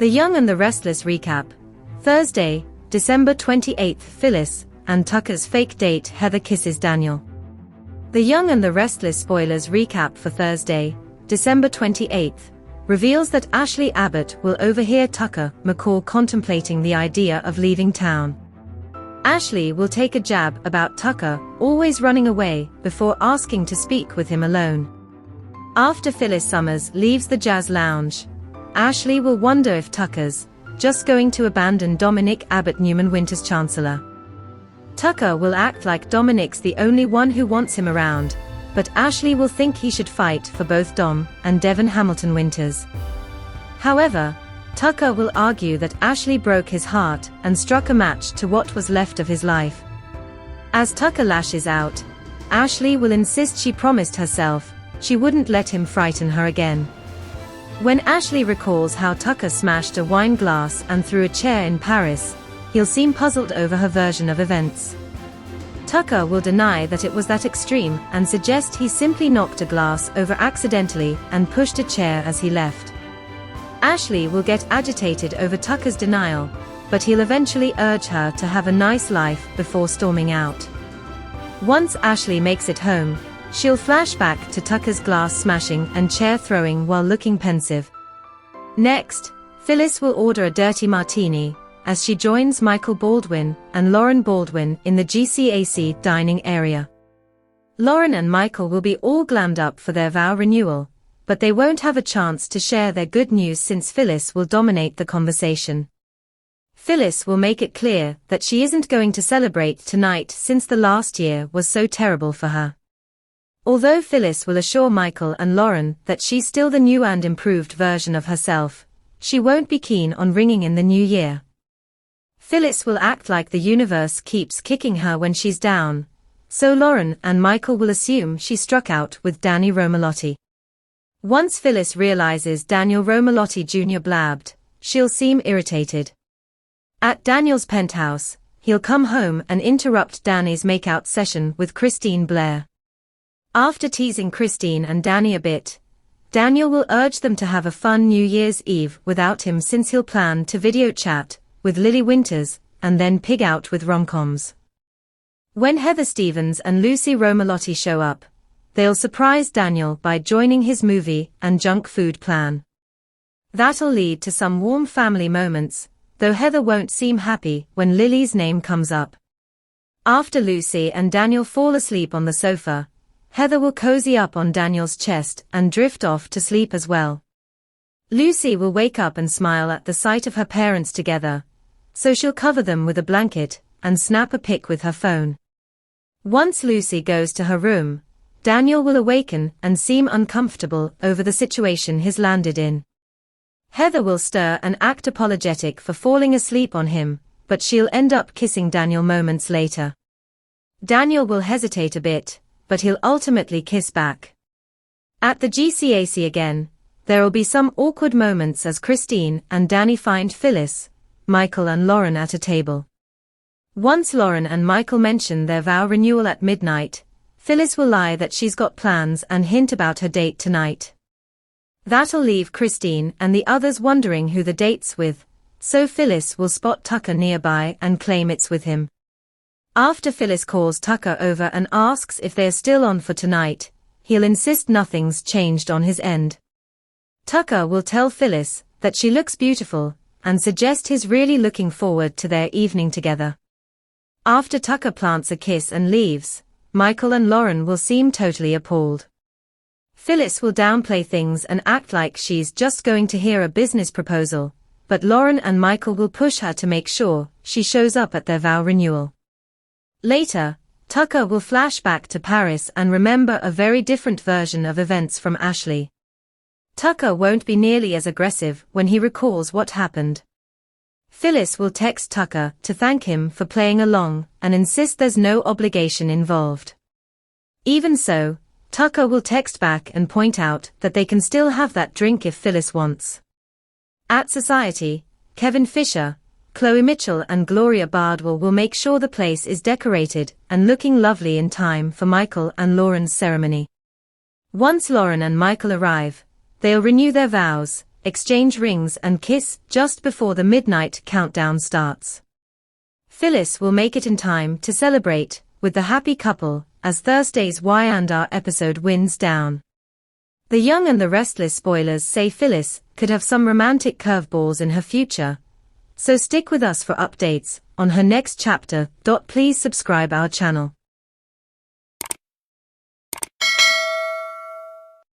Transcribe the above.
The Young and the Restless recap. Thursday, December 28th. Phyllis and Tucker's fake date. Heather kisses Daniel. The Young and the Restless spoilers recap for Thursday, December 28th, reveals that Ashley Abbott will overhear Tucker McCall contemplating the idea of leaving town. Ashley will take a jab about Tucker always running away before asking to speak with him alone. After Phyllis Summers leaves the jazz lounge, Ashley will wonder if Tucker's just going to abandon Dominic Abbott, Newman Winter's chancellor. Tucker will act like Dominic's the only one who wants him around, but Ashley will think he should fight for both Dom and Devon Hamilton Winters. However, Tucker will argue that Ashley broke his heart and struck a match to what was left of his life. As Tucker lashes out, Ashley will insist she promised herself she wouldn't let him frighten her again. When Ashley recalls how Tucker smashed a wine glass and threw a chair in Paris, he'll seem puzzled over her version of events. Tucker will deny that it was that extreme and suggest he simply knocked a glass over accidentally and pushed a chair as he left. Ashley will get agitated over Tucker's denial, but he'll eventually urge her to have a nice life before storming out. Once Ashley makes it home, she'll flash back to Tucker's glass smashing and chair throwing while looking pensive. Next, Phyllis will order a dirty martini, as she joins Michael Baldwin and Lauren Baldwin in the GCAC dining area. Lauren and Michael will be all glammed up for their vow renewal, but they won't have a chance to share their good news since Phyllis will dominate the conversation. Phyllis will make it clear that she isn't going to celebrate tonight since the last year was so terrible for her. Although Phyllis will assure Michael and Lauren that she's still the new and improved version of herself, she won't be keen on ringing in the new year. Phyllis will act like the universe keeps kicking her when she's down, so Lauren and Michael will assume she struck out with Danny Romalotti. Once Phyllis realizes Daniel Romalotti Jr. blabbed, she'll seem irritated. At Daniel's penthouse, he'll come home and interrupt Danny's makeout session with Christine Blair. After teasing Christine and Danny a bit, Daniel will urge them to have a fun New Year's Eve without him since he'll plan to video chat with Lily Winters and then pig out with rom-coms. When Heather Stevens and Lucy Romalotti show up, they'll surprise Daniel by joining his movie and junk food plan. That'll lead to some warm family moments, though Heather won't seem happy when Lily's name comes up. After Lucy and Daniel fall asleep on the sofa, Heather will cozy up on Daniel's chest and drift off to sleep as well. Lucy will wake up and smile at the sight of her parents together, so she'll cover them with a blanket and snap a pic with her phone. Once Lucy goes to her room, Daniel will awaken and seem uncomfortable over the situation he's landed in. Heather will stir and act apologetic for falling asleep on him, but she'll end up kissing Daniel moments later. Daniel will hesitate a bit, but he'll ultimately kiss back. At the GCAC again, there'll be some awkward moments as Christine and Danny find Phyllis, Michael and Lauren at a table. Once Lauren and Michael mention their vow renewal at midnight, Phyllis will lie that she's got plans and hint about her date tonight. That'll leave Christine and the others wondering who the date's with, so Phyllis will spot Tucker nearby and claim it's with him. After Phyllis calls Tucker over and asks if they're still on for tonight, he'll insist nothing's changed on his end. Tucker will tell Phyllis that she looks beautiful and suggest he's really looking forward to their evening together. After Tucker plants a kiss and leaves, Michael and Lauren will seem totally appalled. Phyllis will downplay things and act like she's just going to hear a business proposal, but Lauren and Michael will push her to make sure she shows up at their vow renewal. Later, Tucker will flash back to Paris and remember a very different version of events from Ashley. Tucker won't be nearly as aggressive when he recalls what happened. Phyllis will text Tucker to thank him for playing along and insist there's no obligation involved. Even so, Tucker will text back and point out that they can still have that drink if Phyllis wants. At Society, Kevin Fisher, Chloe Mitchell and Gloria Bardwell will make sure the place is decorated and looking lovely in time for Michael and Lauren's ceremony. Once Lauren and Michael arrive, they'll renew their vows, exchange rings and kiss just before the midnight countdown starts. Phyllis will make it in time to celebrate with the happy couple as Thursday's Y&R episode winds down. The Young and the Restless spoilers say Phyllis could have some romantic curveballs in her future, so stick with us for updates on her next chapter. Please subscribe our channel.